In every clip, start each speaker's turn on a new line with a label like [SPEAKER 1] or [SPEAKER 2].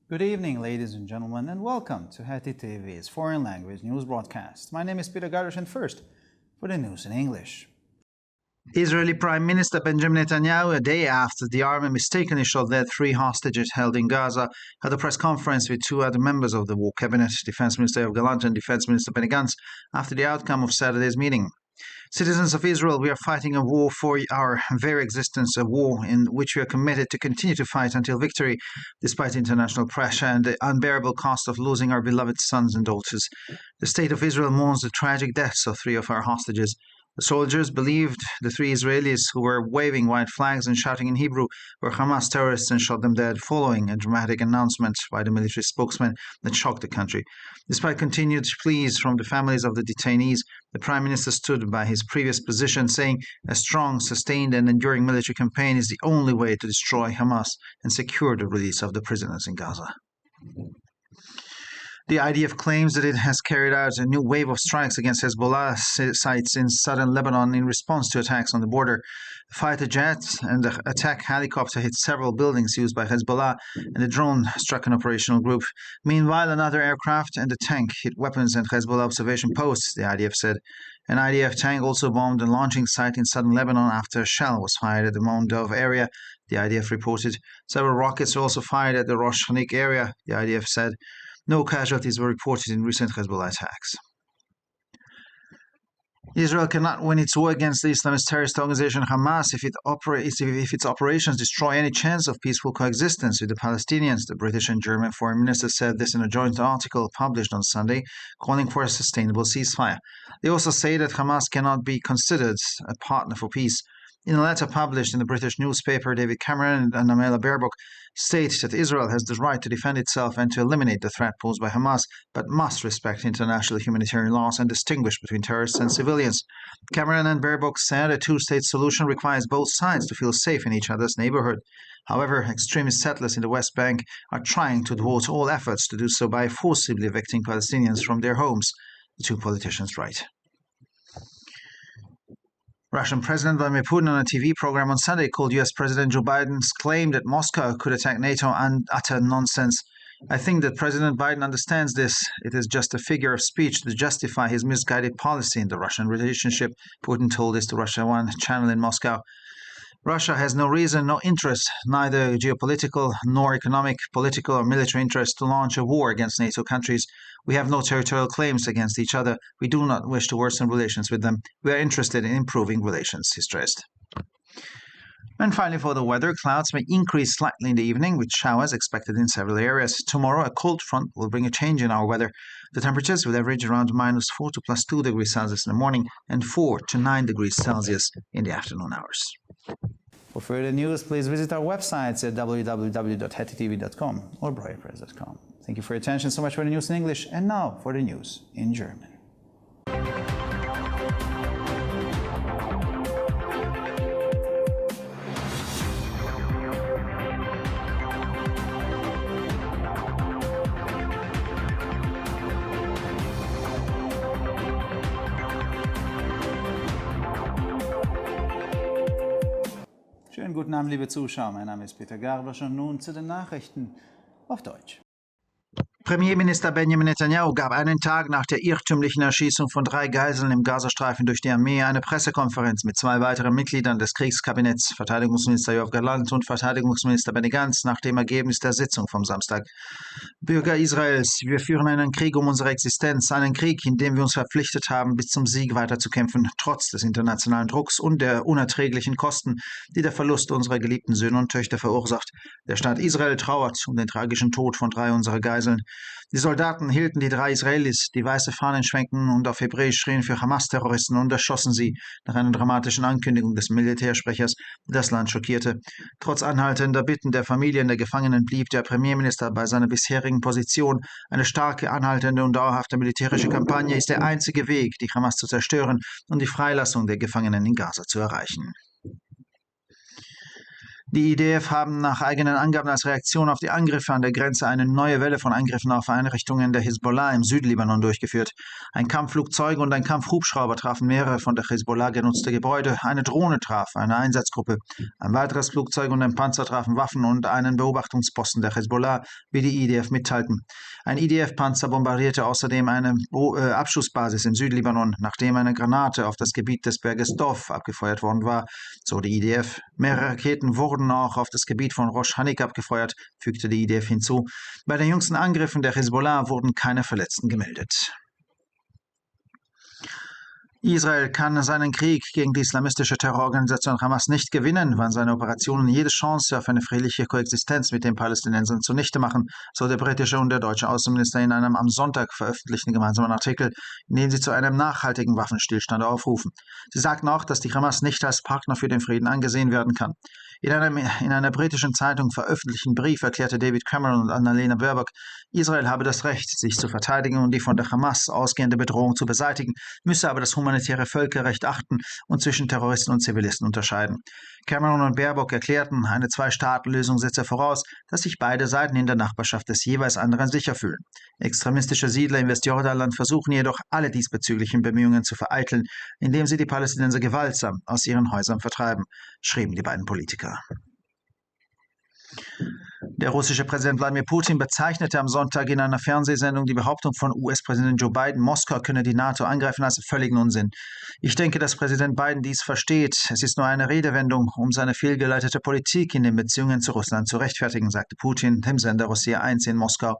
[SPEAKER 1] Good evening, ladies and gentlemen, and welcome to Heti TV's foreign language news broadcast. My name is Peter Gardosh, and first, for the news in English.
[SPEAKER 2] Israeli Prime Minister Benjamin Netanyahu, a day after the army mistakenly shot dead 3 hostages held in Gaza, had a press conference with 2 other members of the war cabinet, Defense Minister Yoav Gallant and Defense Minister Benny Gantz, after the outcome of Saturday's meeting. Citizens of Israel, we are fighting a war for our very existence, a war in which we are committed to continue to fight until victory, despite international pressure and the unbearable cost of losing our beloved sons and daughters. The state of Israel mourns the tragic deaths of 3 of our hostages. The soldiers believed the 3 Israelis who were waving white flags and shouting in Hebrew were Hamas terrorists and shot them dead, following a dramatic announcement by the military spokesman that shocked the country. Despite continued pleas from the families of the detainees, the Prime Minister stood by his previous position, saying a strong, sustained and enduring military campaign is the only way to destroy Hamas and secure the release of the prisoners in Gaza. The IDF claims that it has carried out a new wave of strikes against Hezbollah sites in southern Lebanon in response to attacks on the border. A fighter jet and the attack helicopter hit several buildings used by Hezbollah, and a drone struck an operational group. Meanwhile, another aircraft and a tank hit weapons and Hezbollah observation posts, the IDF said. An IDF tank also bombed a launching site in southern Lebanon after a shell was fired at the Mount Dov area, the IDF reported. Several rockets were also fired at the Rosh Hanik area, the IDF said. No casualties were reported in recent Hezbollah attacks. Israel cannot win its war against the Islamist terrorist organization Hamas if its operations destroy any chance of peaceful coexistence with the Palestinians, the British and German foreign ministers said this in a joint article published on Sunday, calling for a sustainable ceasefire. They also say that Hamas cannot be considered a partner for peace. In a letter published in the British newspaper, David Cameron and Annamela Baerbock state that Israel has the right to defend itself and to eliminate the threat posed by Hamas, but must respect international humanitarian laws and distinguish between terrorists and civilians. Cameron and Baerbock said a two-state solution requires both sides to feel safe in each other's neighborhood. However, extremist settlers in the West Bank are trying to thwart all efforts to do so by forcibly evicting Palestinians from their homes, the 2 politicians write. Russian President Vladimir Putin on a TV program on Sunday called U.S. President Joe Biden's claim that Moscow could attack NATO utter nonsense. I think that President Biden understands this. It is just a figure of speech to justify his misguided policy in the Russian relationship, Putin told this to Russia One channel in Moscow. Russia has no reason, no interest, neither geopolitical nor economic, political or military interest to launch a war against NATO countries. We have no territorial claims against each other. We do not wish to worsen relations with them. We are interested in improving relations, he stressed. And finally, for the weather, clouds may increase slightly in the evening, with showers expected in several areas. Tomorrow, a cold front will bring a change in our weather. The temperatures will average around -4 to +2 degrees Celsius in the morning and 4 to 9 degrees Celsius in the afternoon hours.
[SPEAKER 1] For further news, please visit our websites at www.hetitv.com or breuerpress.com. Thank you for your attention. So much for the news in English, and now for the news in German. Schönen guten Abend, liebe Zuschauer. Mein Name ist Peter Gardosh und nun zu den Nachrichten auf Deutsch.
[SPEAKER 2] Premierminister Benjamin Netanyahu gab einen Tag nach der irrtümlichen Erschießung von 3 Geiseln im Gazastreifen durch die Armee eine Pressekonferenz mit 2 weiteren Mitgliedern des Kriegskabinetts, Verteidigungsminister Yoav Gallant und Verteidigungsminister Benny Gantz, nach dem Ergebnis der Sitzung vom Samstag. Bürger Israels, wir führen einen Krieg um unsere Existenz, einen Krieg, in dem wir uns verpflichtet haben, bis zum Sieg weiterzukämpfen, trotz des internationalen Drucks und der unerträglichen Kosten, die der Verlust unserer geliebten Söhne und Töchter verursacht. Der Staat Israel trauert um den tragischen Tod von 3 unserer Geiseln. Die Soldaten hielten die 3 Israelis, die weiße Fahnen schwenken und auf Hebräisch schrien für Hamas-Terroristen, und erschossen sie, nach einer dramatischen Ankündigung des Militärsprechers, die das Land schockierte. Trotz anhaltender Bitten der Familien der Gefangenen blieb der Premierminister bei seiner bisherigen Position. Eine starke, anhaltende und dauerhafte militärische Kampagne ist der einzige Weg, die Hamas zu zerstören und die Freilassung der Gefangenen in Gaza zu erreichen. Die IDF haben nach eigenen Angaben als Reaktion auf die Angriffe an der Grenze eine neue Welle von Angriffen auf Einrichtungen der Hisbollah im Südlibanon durchgeführt. Ein Kampfflugzeug und ein Kampfhubschrauber trafen mehrere von der Hisbollah genutzte Gebäude. Eine Drohne traf eine Einsatzgruppe. Ein weiteres Flugzeug und ein Panzer trafen Waffen und einen Beobachtungsposten der Hisbollah, wie die IDF mitteilten. Ein IDF-Panzer bombardierte außerdem eine Abschussbasis im Südlibanon, nachdem eine Granate auf das Gebiet des Berges Dov abgefeuert worden war, so die IDF. Mehrere Raketen wurden auch auf das Gebiet von Rosh Hanik abgefeuert, fügte die IDF hinzu. Bei den jüngsten Angriffen der Hisbollah wurden keine Verletzten gemeldet. Israel kann seinen Krieg gegen die islamistische Terrororganisation Hamas nicht gewinnen, wann seine Operationen jede Chance auf eine friedliche Koexistenz mit den Palästinensern zunichte machen, so der britische und der deutsche Außenminister in einem am Sonntag veröffentlichten gemeinsamen Artikel, in dem sie zu einem nachhaltigen Waffenstillstand aufrufen. Sie sagten auch, dass die Hamas nicht als Partner für den Frieden angesehen werden kann. In einer britischen Zeitung veröffentlichten Brief erklärte David Cameron und Annalena Baerbock, Israel habe das Recht, sich zu verteidigen und die von der Hamas ausgehende Bedrohung zu beseitigen, müsse aber das humanitäre Völkerrecht achten und zwischen Terroristen und Zivilisten unterscheiden. Cameron und Baerbock erklärten, eine Zwei-Staaten-Lösung setze voraus, dass sich beide Seiten in der Nachbarschaft des jeweils anderen sicher fühlen. Extremistische Siedler im Westjordanland versuchen jedoch, alle diesbezüglichen Bemühungen zu vereiteln, indem sie die Palästinenser gewaltsam aus ihren Häusern vertreiben, schrieben die beiden Politiker. Der russische Präsident Wladimir Putin bezeichnete am Sonntag in einer Fernsehsendung die Behauptung von US-Präsident Joe Biden, Moskau könne die NATO angreifen, als völligen Unsinn. Ich denke, dass Präsident Biden dies versteht. Es ist nur eine Redewendung, um seine fehlgeleitete Politik in den Beziehungen zu Russland zu rechtfertigen, sagte Putin dem Sender Russia 1 in Moskau.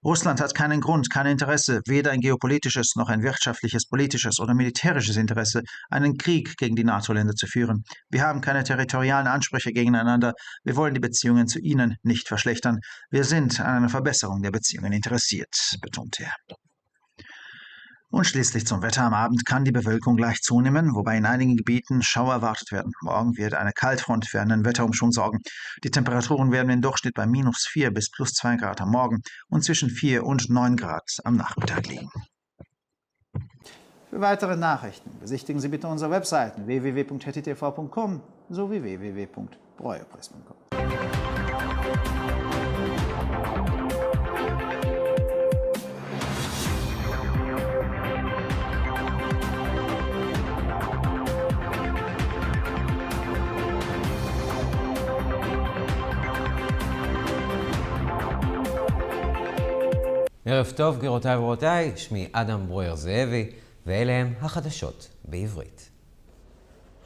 [SPEAKER 2] Russland hat keinen Grund, kein Interesse, weder ein geopolitisches noch ein wirtschaftliches, politisches oder militärisches Interesse, einen Krieg gegen die NATO-Länder zu führen. Wir haben keine territorialen Ansprüche gegeneinander. Wir wollen die Beziehungen zu ihnen nicht verschlechtern. Wir sind an einer Verbesserung der Beziehungen interessiert, betonte er. Und schließlich zum Wetter. Am Abend kann die Bewölkung leicht zunehmen, wobei in einigen Gebieten Schauer erwartet werden. Morgen wird eine Kaltfront für einen Wetterumschwung sorgen. Die Temperaturen werden im Durchschnitt bei -4 bis +2 Grad am Morgen und zwischen 4 und 9 Grad am Nachmittag liegen.
[SPEAKER 1] Für weitere Nachrichten besichtigen Sie bitte unsere Webseiten www.hettitv.com sowie www.breuerpress.com.
[SPEAKER 3] ערב טוב, גבירותיי ורבותיי, שמי אדם ברויר זאבי, ואלה הם החדשות בעברית.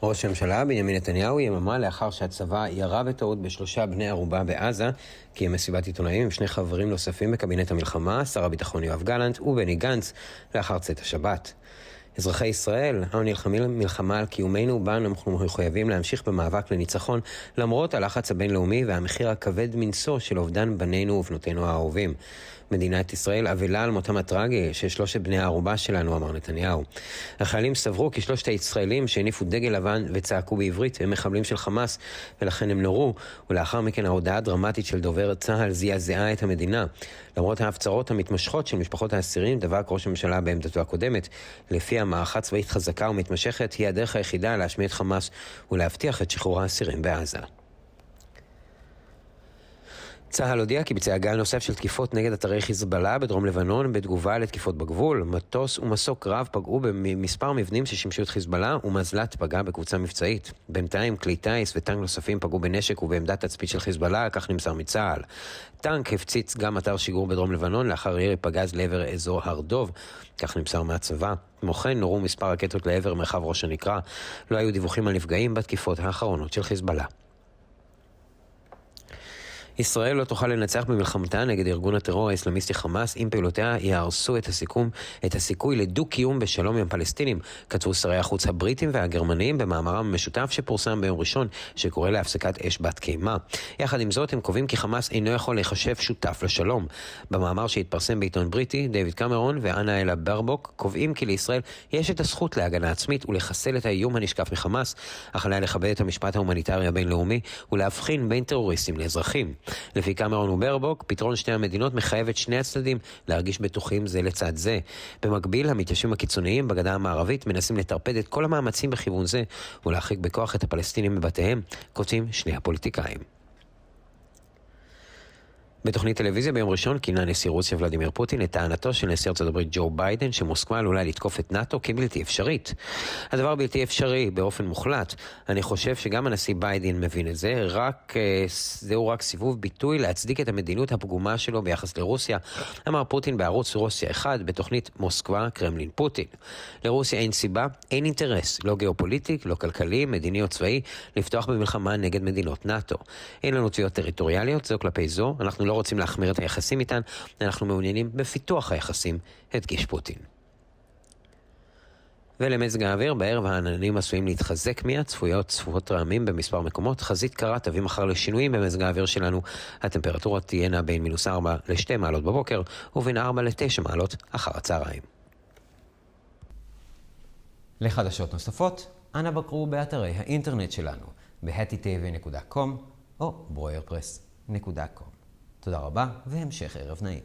[SPEAKER 3] ראש הממשלה בנימין נתניהו יממה לאחר שהצבא ירה בטעות ב3 בני ערובה בעזה, קיים מסיבת עיתונאים עם 2 חברים נוספים בקבינט המלחמה, שר הביטחון יואב גלנט ובני גנץ, לאחר צאת השבת. אזרחי ישראל, אנו נלחמים מלחמה על קיומנו, בה אנחנו מחויבים להמשיך במאבק לניצחון, למרות הלחץ הבינלאומי והמחיר הכבד מנשוא של אובדן בנינו ובנותינו האהובים. מדינת ישראל אבלה על מותם הטרגי של 3 בני הערובה שלנו, אמר נתניהו. החיילים סברו כי 3 הישראלים שהניפו דגל לבן וצעקו בעברית הם מחבלים של חמאס, ולכן הם נורו, ולאחר מכן ההודעה הדרמטית של דובר צה"ל זעזעה את המדינה. למרות ההפצרות המתמשכות של משפחות האסירים, דבק ראש הממשלה בעמדתו הקודמת, לפי מערכה צבאית חזקה ומתמשכת היא הדרך היחידה להשמיד חמאס ולהבטיח את שחרור האסירים בעזה. צה"ל הודיע כי ביצע גל נוסף של תקיפות נגד אתרי חיזבאללה בדרום לבנון בתגובה לתקיפות בגבול. מטוס ומסוק רב פגעו במספר מבנים ששימשו את חיזבאללה ומזל"ט פגע בקבוצה מבצעית. בינתיים כלי טייס וטנק נוספים פגעו בנשק ובעמדת תצפית של חיזבאללה, כך נמסר מצה"ל. טנק הפציץ גם אתר שיגור בדרום לבנון לאחר ירי פגז לעבר אזור הר דוב, כך נמסר מהצבא. כמו כן נורו מספר רקטות לעבר מרחב ראש הנקרה. לא היו דיווחים על נפגעים בתקיפות האחרונות של חיזבאללה. ישראל לא תוכל לנצח במלחמתה נגד ארגון הטרור האסלאמיסטי חמאס אם פעולותיה יהרסו את הסיכוי לדו-קיום בשלום עם פלסטינים, כתבו שרי החוץ הבריטים והגרמנים במאמרם המשותף שפורסם ביום ראשון שקורא להפסקת אש בת קיימה. יחד עם זאת הם קובעים כי חמאס אינו יכול להיחשב שותף לשלום. במאמר שהתפרסם בעיתון בריטי, דיוויד קמרון ואנה ברבוק קובעים כי לישראל יש את הזכות להגנה עצמית ולחסל את האיום הנשקף מחמאס, אך עליה לכבד את המשפט ההומניטרי הבינלאומי ולהבחין בין טרוריסטים לאזרחים. לפי קמרון וברבוק, פתרון שתי המדינות מחייב את שני הצדדים להרגיש בטוחים זה לצד זה. במקביל, המתיישבים הקיצוניים בגדה המערבית מנסים לטרפד את כל המאמצים בכיוון זה ולהרחיק בכוח את הפלסטינים מבתיהם, כותבים שני הפוליטיקאים. בתוכנית טלוויזיה ביום ראשון כינה נשיא רוסיה ולדימיר פוטין את טענתו של נשיא ארצות הברית ג'ו ביידן שמוסקבה עלולה לתקוף את נאט"ו כבלתי אפשרית. הדבר בלתי אפשרי באופן מוחלט. אני חושב שגם הנשיא ביידן מבין את זה, זהו רק סיבוב ביטוי להצדיק את המדיניות הפגומה שלו ביחס לרוסיה, אמר פוטין בערוץ רוסיה 1 בתוכנית מוסקבה קרמלין פוטין. לרוסיה אין סיבה, אין אינטרס, לא גיאופוליטי, לא כלכלי, מדיני או צבאי, לפתוח במלחמה נגד מדינות נאט"ו. אין לנו תביעות טריטוריאליות, זו כלפי זו, אנחנו לא רוצים להחמיר את היחסים איתן, אנחנו מעוניינים בפיתוח היחסים, הדגיש פוטין. ולמזג האוויר, בערב העננים עשויים להתחזק מיד, צפויות צפויות רעמים במספר מקומות, חזית קרה תביא מחר לשינויים במזג האוויר שלנו, הטמפרטורות תהיינה בין -4 ל-2 מעלות בבוקר, ובין 4 ל-9 מעלות אחר הצהריים. לחדשות נוספות, אנא בקרו באתרי האינטרנט שלנו, ב-htv.com או broyerpress.com. תודה רבה והמשך ערב נעים.